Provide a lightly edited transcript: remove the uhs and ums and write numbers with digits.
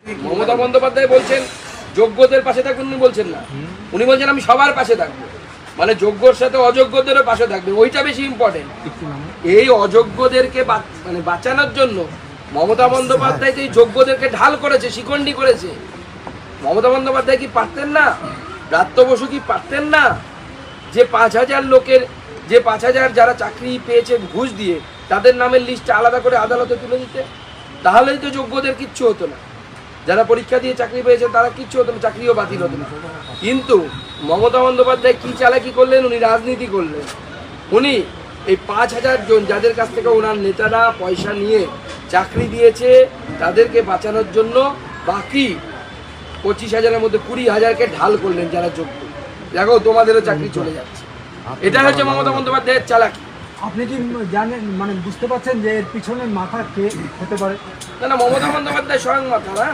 মমতা বন্দ্যোপাধ্যায় বলছেন যোগ্যদের পাশে থাকবেন, উনি বলছেন না, উনি বলছেন আমি সবার পাশে থাকবো, মানে যোগ্যর সাথে অযোগ্যদেরও পাশে থাকবে, ওইটা বেশি ইম্পর্টেন্ট। এই অযোগ্যদেরকে মানে বাঁচানোর জন্য মমতা বন্দ্যোপাধ্যায় যে যোগ্যদেরকে ঢাল করেছে, শিকন্ডি করেছে। মমতা বন্দ্যোপাধ্যায় কি পারতেন না? ব্রাত্য বসু কি পারতেন না যে 5,000 লোকের, যে 5,000 যারা চাকরি পেয়েছে ঘুষ দিয়ে, তাদের নামের লিস্ট আলাদা করে আদালতে তুলে দিতে? তাহলেই তো যোগ্যদের কিচ্ছু হতো না, যারা পরীক্ষা দিয়ে চাকরি পেয়েছে তারা কিচ্ছু হতো না, চাকরিও বাতিল হতো না। কিন্তু মমতা বন্দ্যোপাধ্যায় কি চালাকি করলেন? উনি রাজনীতি করলেন। উনি এই 5,000 জন যাদের কাছ থেকে ওনার নেতারা পয়সা নিয়ে চাকরি দিয়েছে, তাদেরকে বাঁচানোর জন্য বাকি 25,000-এর মধ্যে 20,000-কে ঢাল করলেন যারা যোগ্য। দেখো তোমাদেরও চাকরি চলে যাচ্ছে। এটা হচ্ছে মমতা বন্দ্যোপাধ্যায়ের চালাকি। আপনি কি জানেন, মানে বুঝতে পারছেন যে এর পিছনে মাথা কে হতে পারে? না, মমতা বন্দ্যোপাধ্যায় স্বয়ং মাথা না।